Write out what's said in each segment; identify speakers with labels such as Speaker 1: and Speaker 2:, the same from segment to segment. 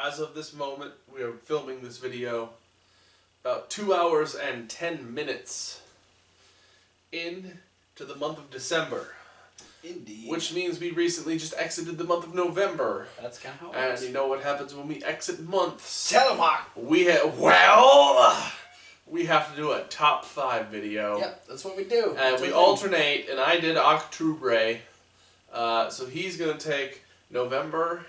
Speaker 1: As of this moment, we are filming this video about 2 hours and 10 minutes into the month of December.
Speaker 2: Indeed.
Speaker 1: Which means we recently just exited the month of November.
Speaker 2: That's kind of how it
Speaker 1: And
Speaker 2: works.
Speaker 1: you know what happens when we exit months?
Speaker 2: Tell 'em, Hawk!
Speaker 1: We have to do a top 5 video.
Speaker 2: Yep, that's what we do.
Speaker 1: And we alternate, and I did October. So he's going to take November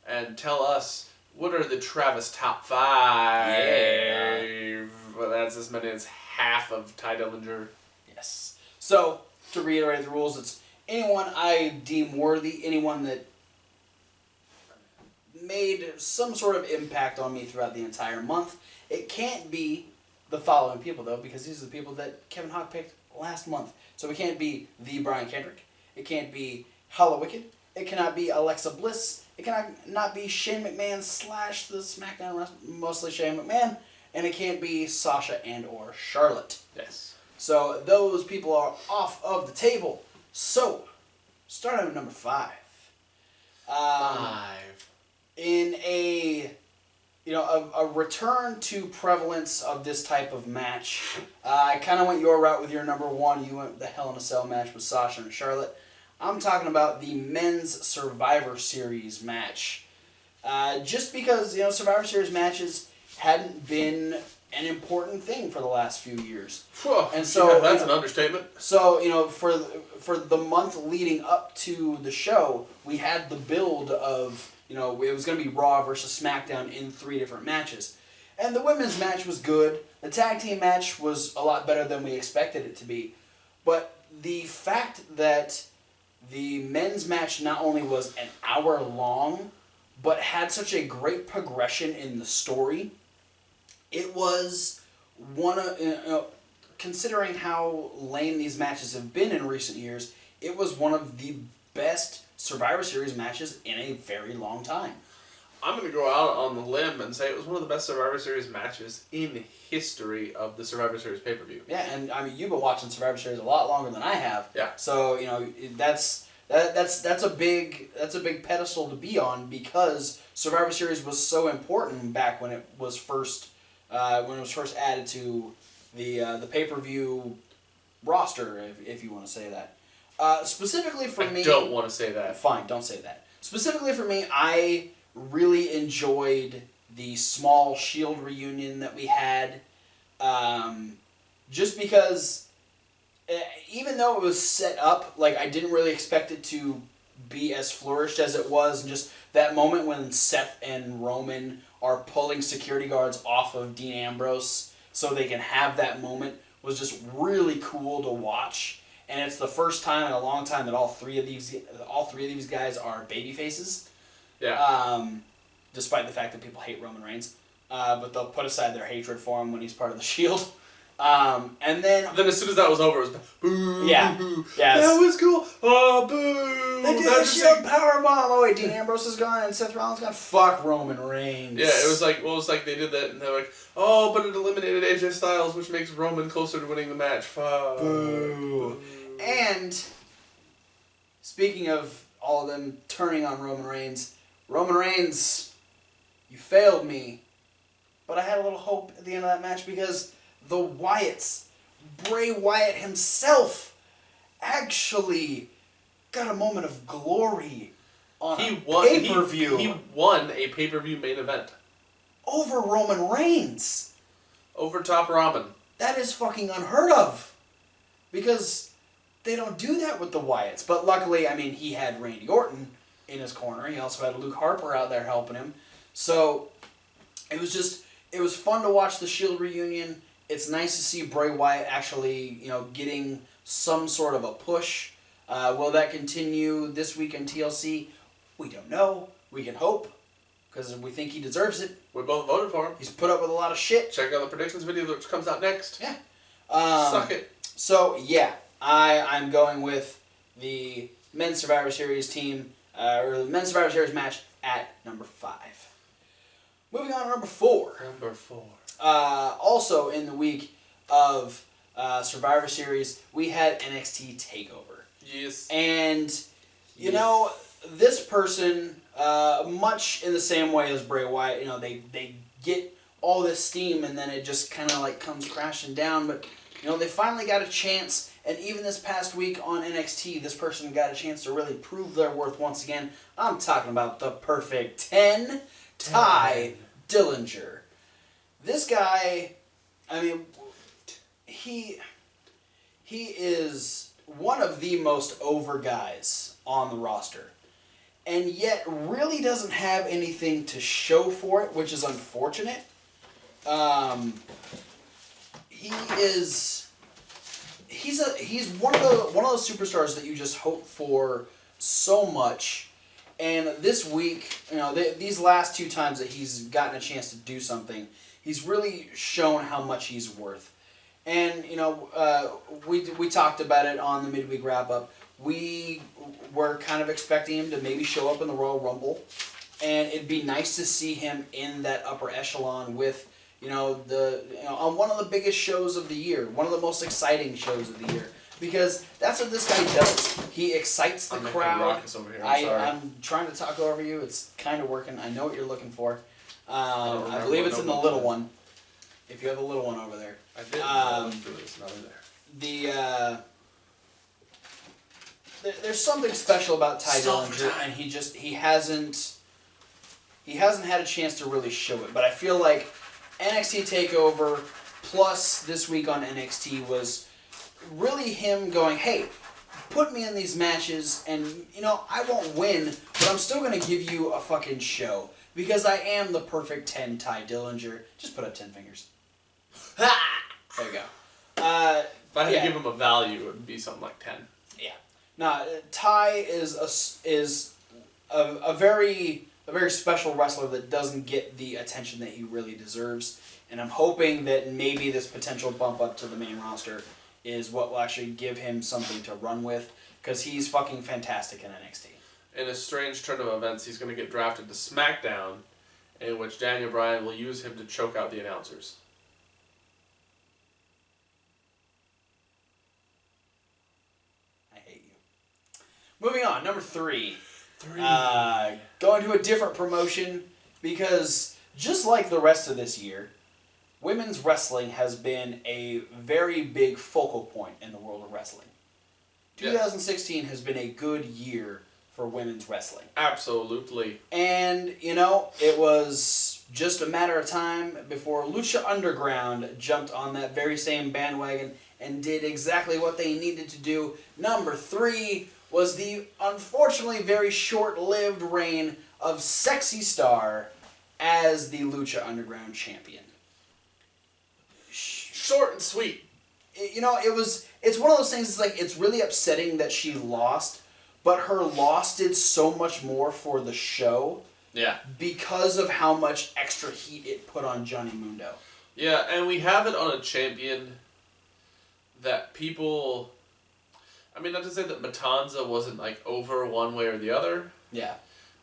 Speaker 1: and tell us what are the Travis top 5.
Speaker 2: Yeah.
Speaker 1: Well, that's as many as half of Ty Dillinger.
Speaker 2: Yes. So, to reiterate the rules, it's anyone I deem worthy, anyone that made some sort of impact on me throughout the entire month. It can't be the following people, though, because these are the people that Kevin Hawk picked last month. So it can't be the Brian Kendrick. It can't be Hollow Wicked. It cannot be Alexa Bliss. It cannot be Shane McMahon / the SmackDown wrestler, mostly Shane McMahon. And it can't be Sasha and or Charlotte.
Speaker 1: Yes.
Speaker 2: So those people are off of the table. So, starting with number 5.
Speaker 1: 5.
Speaker 2: In a return to prevalence of this type of match, I kind of went your route with your number 1. You went the Hell in a Cell match with Sasha and Charlotte. I'm talking about the Men's Survivor Series match. Just because, Survivor Series matches hadn't been an important thing for the last few years.
Speaker 1: And so that's an understatement.
Speaker 2: So, for the month leading up to the show, we had the build of, it was going to be Raw versus SmackDown in 3 different matches. And the women's match was good. The tag team match was a lot better than we expected it to be. But the fact that the men's match not only was an hour long, but had such a great progression in the story, it was one of, considering how lame these matches have been in recent years, it was one of the best Survivor Series matches in a very long time.
Speaker 1: I'm going to go out on the limb and say it was one of the best Survivor Series matches in history of the Survivor Series pay-per-view.
Speaker 2: Yeah, and I mean, you've been watching Survivor Series a lot longer than I have.
Speaker 1: Yeah.
Speaker 2: So, that's a big pedestal to be on, because Survivor Series was so important back when it was first added to the pay-per-view roster, if you want to say that. Specifically for me...
Speaker 1: I don't want to say that.
Speaker 2: Fine, don't say that. Specifically for me, I really enjoyed the small Shield reunion that we had. Just because, even though it was set up, I didn't really expect it to be as flourished as it was. And just that moment when Seth and Roman are pulling security guards off of Dean Ambrose so they can have that moment was just really cool to watch. And it's the first time in a long time that all three of these guys are baby faces.
Speaker 1: Yeah.
Speaker 2: Despite the fact that people hate Roman Reigns, but they'll put aside their hatred for him when he's part of the Shield. And then
Speaker 1: as soon as that was over, it was boo.
Speaker 2: Yeah.
Speaker 1: Boo.
Speaker 2: Yeah.
Speaker 1: That was cool. Oh, boo.
Speaker 2: They did the Shield powerbomb. Oh wait, Dean Ambrose is gone and Seth Rollins gone. Fuck Roman Reigns.
Speaker 1: Yeah, it was like they did that and they're like, oh, but it eliminated AJ Styles, which makes Roman closer to winning the match. Fuck.
Speaker 2: Boo. And speaking of all of them turning on Roman Reigns, you failed me. But I had a little hope at the end of that match because the Wyatts, Bray Wyatt himself, actually got a moment of glory on a pay-per-view.
Speaker 1: He won a pay-per-view main event.
Speaker 2: Over Roman Reigns.
Speaker 1: Over Top Ramen.
Speaker 2: That is fucking unheard of. Because they don't do that with the Wyatts. But luckily, I mean, he had Randy Orton in his corner. He also had Luke Harper out there helping him. So, it was fun to watch the Shield reunion. It's nice to see Bray Wyatt actually, getting some sort of a push. Will that continue this week in TLC? We don't know. We can hope, because we think he deserves it.
Speaker 1: We both voted for him.
Speaker 2: He's put up with a lot of shit.
Speaker 1: Check out the predictions video which comes out next.
Speaker 2: Yeah.
Speaker 1: Suck it.
Speaker 2: So, yeah. I'm going with the Men's Survivor Series team, or the Men's Survivor Series match at number 5. Moving on to number 4.
Speaker 1: Number 4.
Speaker 2: Also in the week of Survivor Series, we had NXT Takeover.
Speaker 1: Yes.
Speaker 2: And, this person, Much in the same way as Bray Wyatt, they get all this steam and then it just kind of like comes crashing down. But they finally got a chance, and even this past week on NXT, this person got a chance to really prove their worth once again. I'm talking about the Perfect 10, Ty Dillinger. This guy, I mean, he is one of the most over guys on the roster, and yet really doesn't have anything to show for it, which is unfortunate. He's one of those superstars that you just hope for so much. And this week, these last 2 times that he's gotten a chance to do something, he's really shown how much he's worth. And we talked about it on the midweek wrap up. We were kind of expecting him to maybe show up in the Royal Rumble, and it'd be nice to see him in that upper echelon with on one of the biggest shows of the year, one of the most exciting shows of the year, because that's what this guy does. He excites the crowd.
Speaker 1: Over here.
Speaker 2: I'm trying to talk over you. It's kind of working. I know what you're looking for. I believe it's in the little one. If you have a little one over there.
Speaker 1: I did. It's not in there.
Speaker 2: There's something special about Ty Dillinger, and he hasn't had a chance to really show it. But I feel like NXT Takeover plus this week on NXT was really him going, hey, put me in these matches, and I won't win, but I'm still gonna give you a fucking show because I am the Perfect 10 Ty Dillinger. Just put up 10 fingers. Ha! There you go.
Speaker 1: If I had to give him a value, it would be something like 10.
Speaker 2: Yeah. Now, Ty is a very special wrestler that doesn't get the attention that he really deserves, and I'm hoping that maybe this potential bump up to the main roster is what will actually give him something to run with, because he's fucking fantastic in NXT.
Speaker 1: In a strange turn of events, he's going to get drafted to SmackDown, in which Daniel Bryan will use him to choke out the announcers.
Speaker 2: Moving on, number 3. Going to a different promotion, because just like the rest of this year, women's wrestling has been a very big focal point in the world of wrestling. Yes. 2016 has been a good year for women's wrestling.
Speaker 1: Absolutely.
Speaker 2: And, it was just a matter of time before Lucha Underground jumped on that very same bandwagon and did exactly what they needed to do. Number 3 was the unfortunately very short-lived reign of Sexy Star as the Lucha Underground champion.
Speaker 1: Short and sweet.
Speaker 2: It's one of those things, it's really upsetting that she lost, but her loss did so much more for the show.
Speaker 1: Yeah. Because
Speaker 2: of how much extra heat it put on Johnny Mundo.
Speaker 1: Yeah, and we have it on a champion that people... I mean, not to say that Matanza wasn't, over one way or the other.
Speaker 2: Yeah.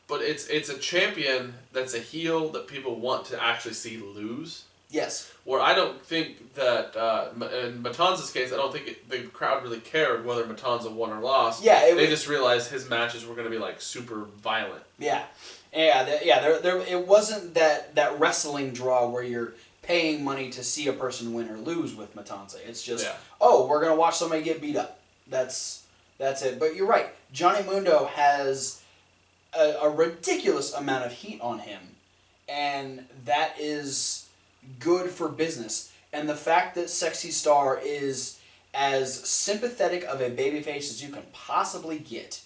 Speaker 1: But it's a champion that's a heel that people want to actually see lose.
Speaker 2: Yes.
Speaker 1: Where I don't think that, in Matanza's case, I don't think the crowd really cared whether Matanza won or lost.
Speaker 2: Yeah.
Speaker 1: They just realized his matches were going to be, super violent.
Speaker 2: Yeah. It wasn't that wrestling draw where you're paying money to see a person win or lose with Matanza. It's just, we're going to watch somebody get beat up. That's it. But you're right. Johnny Mundo has a ridiculous amount of heat on him, and that is good for business. And the fact that Sexy Star is as sympathetic of a babyface as you can possibly get.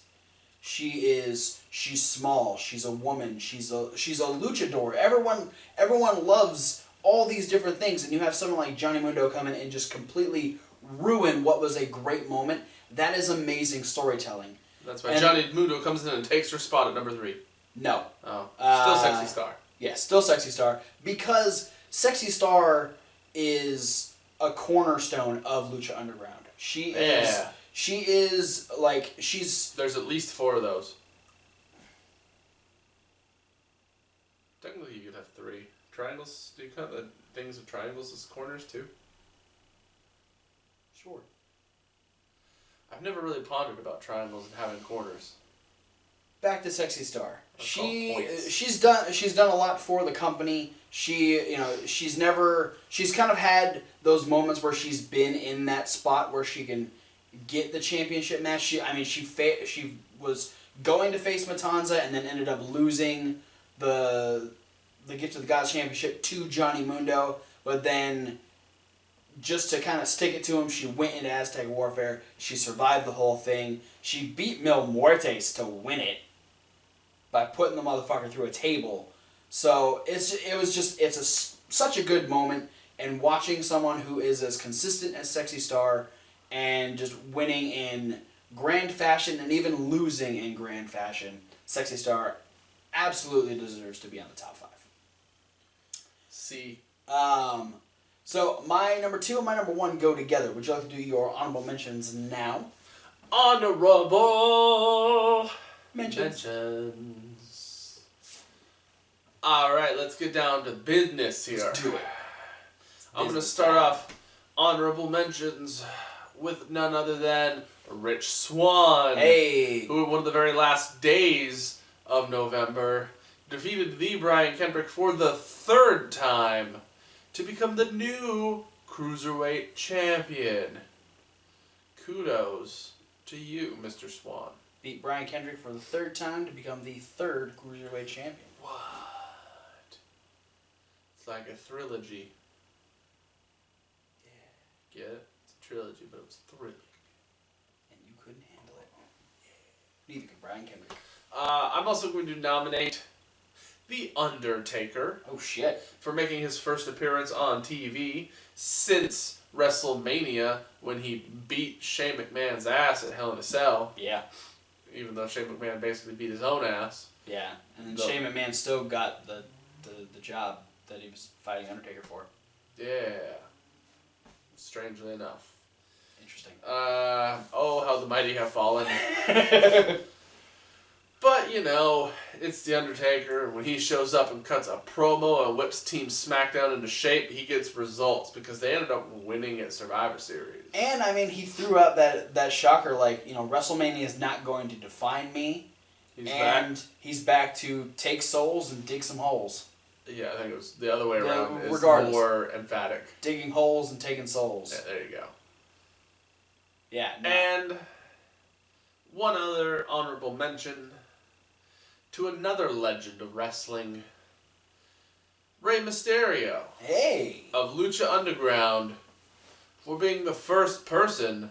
Speaker 2: She's small. She's a woman. She's a luchador. Everyone loves all these different things, and you have someone like Johnny Mundo come in and just completely ruin what was a great moment. That is amazing storytelling.
Speaker 1: That's why Johnny Mundo comes in and takes her spot at number 3.
Speaker 2: No.
Speaker 1: Oh. Still Sexy Star.
Speaker 2: Yeah, still Sexy Star. Because Sexy Star is a cornerstone of Lucha Underground. She is
Speaker 1: There's at least 4 of those. Technically you could have 3. Triangles, do you count the things of triangles as corners too?
Speaker 2: Sure.
Speaker 1: I've never really pondered about triangles and having corners.
Speaker 2: Back to Sexy Star. She's done a lot for the company. She's kind of had those moments where she's been in that spot where she can get the championship match. She was going to face Matanza and then ended up losing the Gift of the Gods Championship to Johnny Mundo. But then, just to kind of stick it to him, she went into Aztec Warfare. She survived the whole thing. She beat Mil Muertes to win it by putting the motherfucker through a table. So it's such a good moment, and watching someone who is as consistent as Sexy Star and just winning in grand fashion and even losing in grand fashion, Sexy Star absolutely deserves to be on the top 5.
Speaker 1: See.
Speaker 2: So my number 2 and my number 1 go together. Would you like to do your honorable mentions now?
Speaker 1: Honorable
Speaker 2: mentions.
Speaker 1: Alright, let's get down to business here.
Speaker 2: Let's do it.
Speaker 1: I'm going to start off honorable mentions with none other than Rich Swann.
Speaker 2: Hey!
Speaker 1: Who, in one of the very last days of November, defeated the Brian Kendrick for the 3rd time to become the new Cruiserweight Champion. Kudos to you, Mr. Swann.
Speaker 2: Beat Brian Kendrick for the 3rd time to become the 3rd Cruiserweight Champion.
Speaker 1: What? It's like a trilogy.
Speaker 2: Yeah.
Speaker 1: Get it? It's a trilogy, but it was thrilling.
Speaker 2: And you couldn't handle it. Neither could Brian Kendrick.
Speaker 1: I'm also going to nominate The Undertaker.
Speaker 2: Oh, shit.
Speaker 1: For making his first appearance on TV since WrestleMania, when he beat Shane McMahon's ass at Hell in a Cell.
Speaker 2: Yeah.
Speaker 1: Even though Shane McMahon basically beat his own ass.
Speaker 2: Yeah. And then Shane McMahon still got the job that he was fighting Undertaker for.
Speaker 1: Yeah. Strangely enough.
Speaker 2: Interesting.
Speaker 1: Oh, how the mighty have fallen. But, it's The Undertaker, and when he shows up and cuts a promo and whips Team SmackDown into shape, he gets results because they ended up winning at Survivor Series.
Speaker 2: And, he threw out that shocker, WrestleMania is not going to define me. He's back to take souls and dig some holes.
Speaker 1: Yeah, I think it was the other way around. It's
Speaker 2: regardless.
Speaker 1: More emphatic.
Speaker 2: Digging holes and taking souls.
Speaker 1: Yeah, there you go.
Speaker 2: Yeah. No.
Speaker 1: And one other honorable mention to another legend of wrestling, Rey Mysterio.
Speaker 2: Hey!
Speaker 1: Of Lucha Underground, for being the first person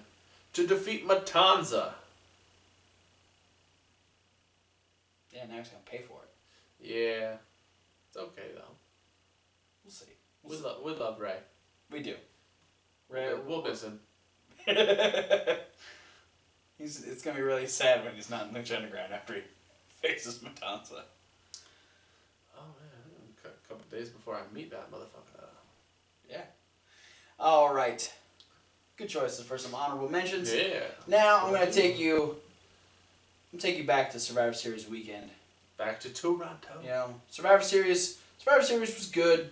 Speaker 1: to defeat Matanza.
Speaker 2: Yeah, now he's going to pay for it.
Speaker 1: Yeah. It's okay, though.
Speaker 2: We'll see.
Speaker 1: We love Rey.
Speaker 2: We do. Rey,
Speaker 1: we'll miss him.
Speaker 2: It's going to be really sad when he's not in Lucha Underground after he faces Matanza.
Speaker 1: Oh, man. A couple of days before I meet that motherfucker.
Speaker 2: Yeah. All right. Good choices for some honorable mentions.
Speaker 1: Yeah.
Speaker 2: Now I'm going to take you back to Survivor Series weekend.
Speaker 1: Back to Toronto.
Speaker 2: Survivor Series was good.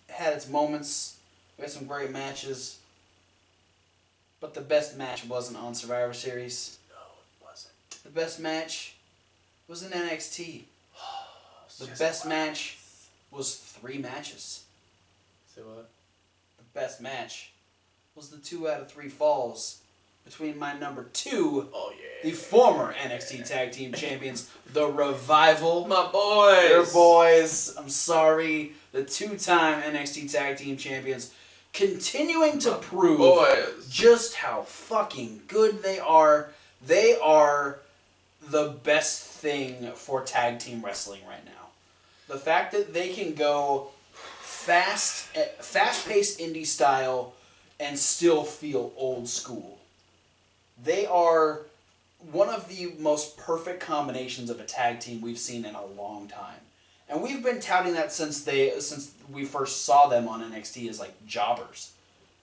Speaker 2: It had its moments. We had some great matches. But the best match wasn't on Survivor Series.
Speaker 1: No, it wasn't.
Speaker 2: The best match was in NXT. The best match was 3 matches.
Speaker 1: Say what?
Speaker 2: The best match was the 2 out of 3 falls between my number 2, the former NXT Tag Team Champions, The Revival.
Speaker 1: My boys!
Speaker 2: Your boys. I'm sorry. The 2-time NXT Tag Team Champions continuing to prove just how fucking good they are. They are the best thing for tag team wrestling right now. The fact that they can go fast-paced indie style and still feel old school. They are one of the most perfect combinations of a tag team we've seen in a long time. And we've been touting that since we first saw them on NXT as jobbers.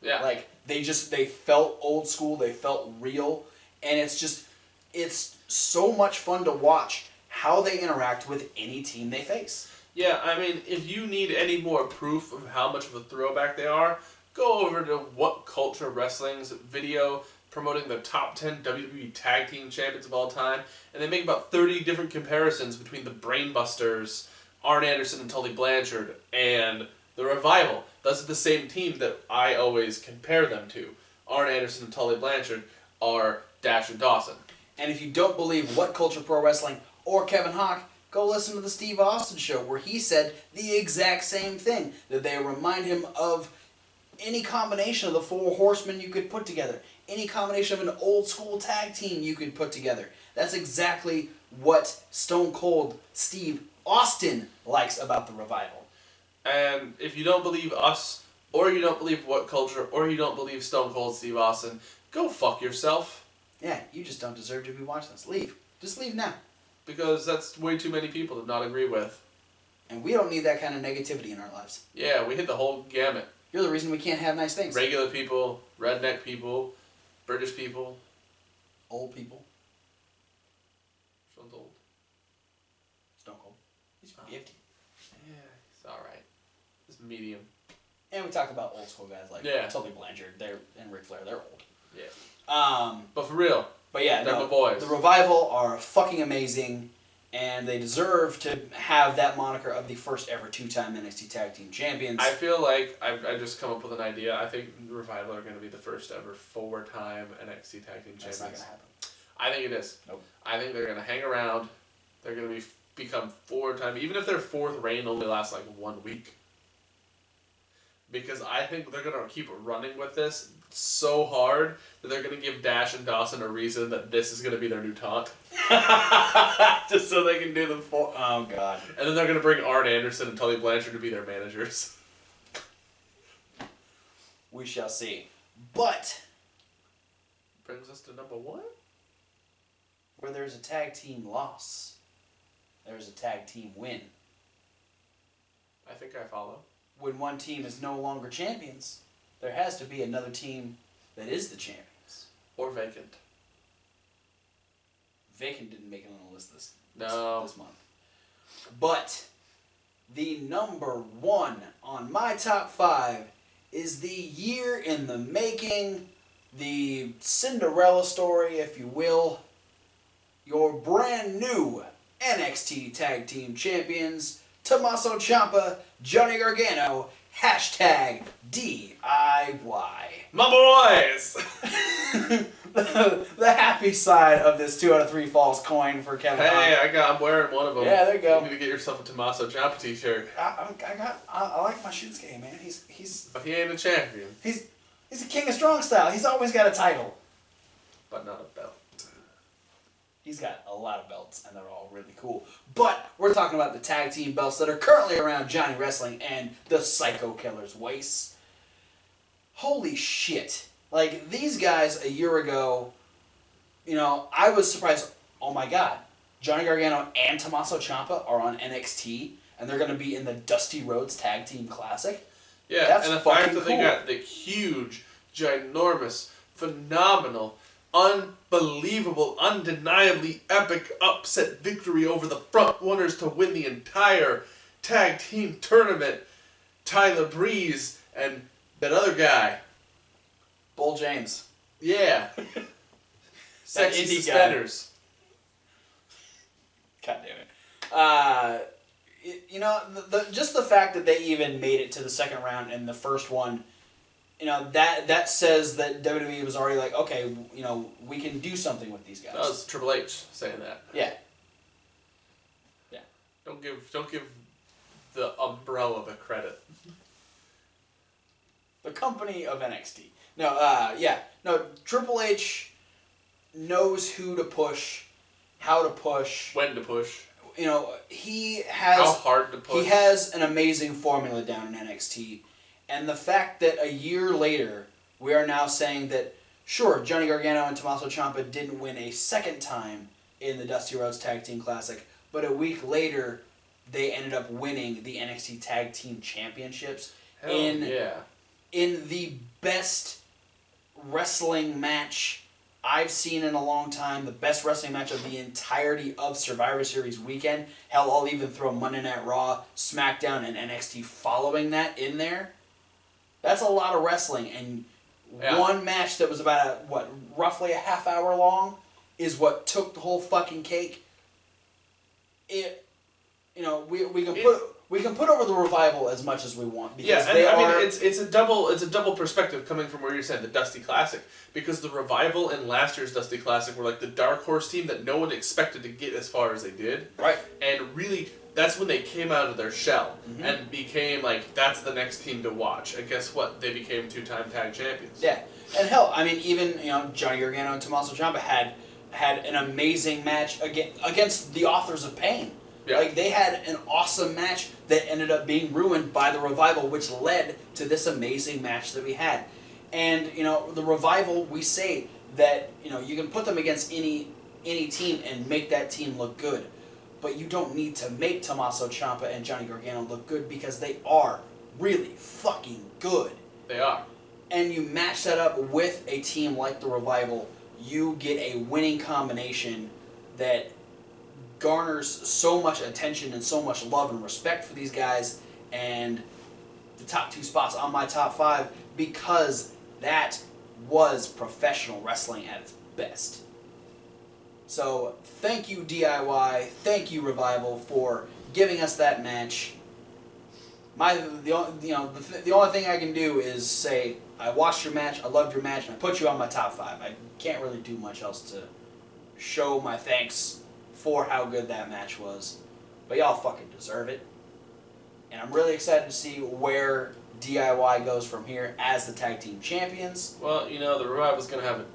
Speaker 1: Yeah.
Speaker 2: They felt old school, they felt real, and it's so much fun to watch how they interact with any team they face.
Speaker 1: Yeah, if you need any more proof of how much of a throwback they are, go over to What Culture Wrestling's video promoting the top 10 WWE Tag Team Champions of all time, and they make about 30 different comparisons between the Brainbusters, Arn Anderson and Tully Blanchard, and the Revival. Those are the same team that I always compare them to. Arn Anderson and Tully Blanchard are Dash and Dawson.
Speaker 2: And if you don't believe What Culture Pro Wrestling or Kevin Hawk, go listen to the Steve Austin show where he said the exact same thing, that they remind him of any combination of the Four Horsemen you could put together, any combination of an old school tag team you could put together. That's exactly what Stone Cold Steve Austin likes about the Revival.
Speaker 1: And if you don't believe us, or you don't believe What Culture, or you don't believe Stone Cold Steve Austin, go fuck yourself.
Speaker 2: Yeah, you just don't deserve to be watching this. Leave. Just leave now.
Speaker 1: Because that's way too many people to not agree with.
Speaker 2: And we don't need that kind of negativity in our lives.
Speaker 1: Yeah, we hit the whole gamut.
Speaker 2: You're the reason we can't have nice things.
Speaker 1: Regular people, redneck people, British people.
Speaker 2: Old people.
Speaker 1: Stone Cold.
Speaker 2: Stone Cold. He's 50.
Speaker 1: Yeah, he's alright. He's medium.
Speaker 2: And we talk about old school guys like Tully Blanchard and Ric Flair. They're old.
Speaker 1: Yeah. But for real.
Speaker 2: But yeah,
Speaker 1: they're my boys.
Speaker 2: The Revival are fucking amazing, and they deserve to have that moniker of the first ever two-time NXT Tag Team Champions.
Speaker 1: I feel like I just come up with an idea. I think the Revival are going to be the first ever four-time NXT Tag Team Champions.
Speaker 2: That's not going to happen.
Speaker 1: I think it is.
Speaker 2: Nope.
Speaker 1: I think they're going to hang around. They're going to become four-time. Even if their fourth reign only lasts like 1 week. Because I think they're going to keep running with this so hard that they're going to give Dash and Dawson a reason that this is going to be their new taunt.
Speaker 2: Just so they can do the four. Oh, God.
Speaker 1: And then they're going to bring Arn Anderson and Tully Blanchard to be their managers.
Speaker 2: We shall see. But
Speaker 1: brings us to number 1.
Speaker 2: Where there's a tag team loss, there's a tag team win.
Speaker 1: I think I follow.
Speaker 2: When one team is no longer champions, there has to be another team that is the champions.
Speaker 1: Or vacant.
Speaker 2: Vacant didn't make it on the list this month. But the number 1 on my top 5 is the year in the making, the Cinderella story, if you will. Your brand new NXT Tag Team Champions, Tommaso Ciampa, Johnny Gargano, #DIY.
Speaker 1: My boys!
Speaker 2: the happy side of this 2 out of 3 falls coin for Kevin Hart.
Speaker 1: Hey, I'm wearing one of them.
Speaker 2: Yeah, there you go.
Speaker 1: You need to get yourself a Tommaso Ciampa t-shirt.
Speaker 2: I like my Shinsuke, man. He's
Speaker 1: But he ain't a champion.
Speaker 2: He's a king of strong style. He's always got a title.
Speaker 1: But not a belt.
Speaker 2: He's got a lot of belts, and they're all really cool. But we're talking about the tag team belts that are currently around Johnny Wrestling and the Psycho Killer's waist. Holy shit. Like, these guys a year ago, I was surprised. Oh my god. Johnny Gargano and Tommaso Ciampa are on NXT, and they're going to be in the Dusty Rhodes Tag Team Classic.
Speaker 1: Yeah,
Speaker 2: that's
Speaker 1: and the
Speaker 2: fucking
Speaker 1: fact that
Speaker 2: cool.
Speaker 1: they got the huge, ginormous, phenomenal, unbelievable, undeniably epic upset victory over the front runners to win the entire tag team tournament. Tyler Breeze and that other guy.
Speaker 2: Bull James.
Speaker 1: Yeah. Sexy
Speaker 2: indie
Speaker 1: suspenders.
Speaker 2: God damn it. Just the fact that they even made it to the second round in the first one, that says that WWE was already like, okay, we can do something with these guys.
Speaker 1: That was Triple H saying that.
Speaker 2: Yeah.
Speaker 1: Don't give the umbrella the credit.
Speaker 2: The company of NXT. No, Triple H knows who to push, how to push.
Speaker 1: When to push.
Speaker 2: He has...
Speaker 1: How hard to push.
Speaker 2: He has an amazing formula down in NXT. And the fact that a year later, we are now saying that, sure, Johnny Gargano and Tommaso Ciampa didn't win a second time in the Dusty Rhodes Tag Team Classic, but a week later, they ended up winning the NXT Tag Team Championships in the best wrestling match I've seen in a long time, the best wrestling match of the entirety of Survivor Series weekend. Hell, I'll even throw Monday Night Raw, SmackDown, and NXT following that in there. That's a lot of wrestling, and one match that was about roughly a half hour long is what took the whole fucking cake. We can put over the Revival as much as we want because
Speaker 1: it's a double perspective coming from where you're saying the Dusty Classic, because the Revival and last year's Dusty Classic were like the dark horse team that no one expected to get as far as they did.
Speaker 2: Right.
Speaker 1: And really, that's when they came out of their shell and became like, that's the next team to watch. And guess what? They became 2-time tag champions.
Speaker 2: Yeah, and hell, I mean, even Johnny Gargano and Tommaso Ciampa had an amazing match against the Authors of Pain. Yeah. Like, they had an awesome match that ended up being ruined by the Revival, which led to this amazing match that we had. And, the Revival, we say that, you can put them against any team and make that team look good. But you don't need to make Tommaso Ciampa and Johnny Gargano look good because they are really fucking good.
Speaker 1: They are.
Speaker 2: And you match that up with a team like the Revival, you get a winning combination that garners so much attention and so much love and respect for these guys, and the top 2 spots on my top 5 because that was professional wrestling at its best. So thank you DIY, thank you Revival for giving us that match. The only thing I can do is say I watched your match, I loved your match, and I put you on my top 5. I can't really do much else to show my thanks for how good that match was. But y'all fucking deserve it. And I'm really excited to see where DIY goes from here as the tag team champions.
Speaker 1: Well, the Revival's going to have a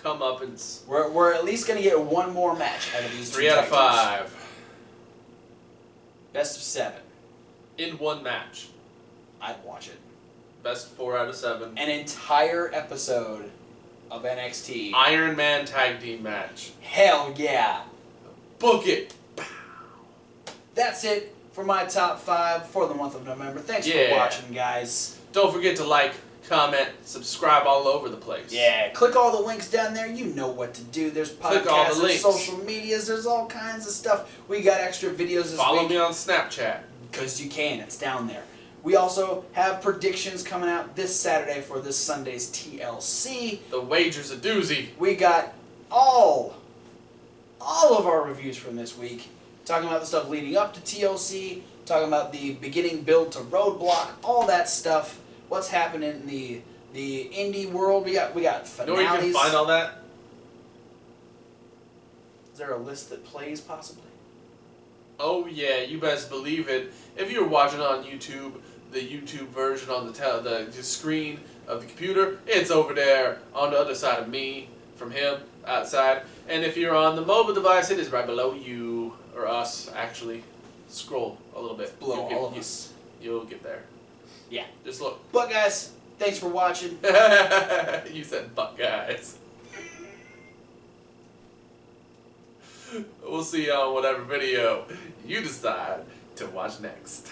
Speaker 1: comeuppance.
Speaker 2: We're at least going to get one more match out of these
Speaker 1: 3 out of 5.
Speaker 2: Best of 7.
Speaker 1: In one match.
Speaker 2: I'd watch it.
Speaker 1: Best 4 out of 7.
Speaker 2: An entire episode of NXT.
Speaker 1: Iron Man tag team match.
Speaker 2: Hell yeah.
Speaker 1: Book it.
Speaker 2: That's it for my top 5 for the month of November. Thanks for watching, guys.
Speaker 1: Don't forget to like, comment, subscribe all over the place.
Speaker 2: Yeah, click all the links down there. You know what to do. There's podcasts, there's social medias, there's all kinds of stuff. We got extra videos this week.
Speaker 1: Follow me on Snapchat.
Speaker 2: Because you can. It's down there. We also have predictions coming out this Saturday for this Sunday's TLC.
Speaker 1: The wager's a doozy.
Speaker 2: We got all of our reviews from this week. Talking about the stuff leading up to TLC. Talking about the beginning build to Roadblock. All that stuff. What's happening in the indie world. We got finales.
Speaker 1: You know where you can find all that?
Speaker 2: Is there a list that plays, possibly?
Speaker 1: Oh yeah, you best believe it. If you're watching on YouTube, the YouTube version on the screen of the computer, it's over there on the other side of me, from him, outside. And if you're on the mobile device, it is right below you, or us, actually. Scroll a little bit.
Speaker 2: Below all of us.
Speaker 1: You'll get there.
Speaker 2: Yeah.
Speaker 1: Just look.
Speaker 2: But guys, thanks for watching.
Speaker 1: You said but guys. We'll see you on whatever video you decide to watch next.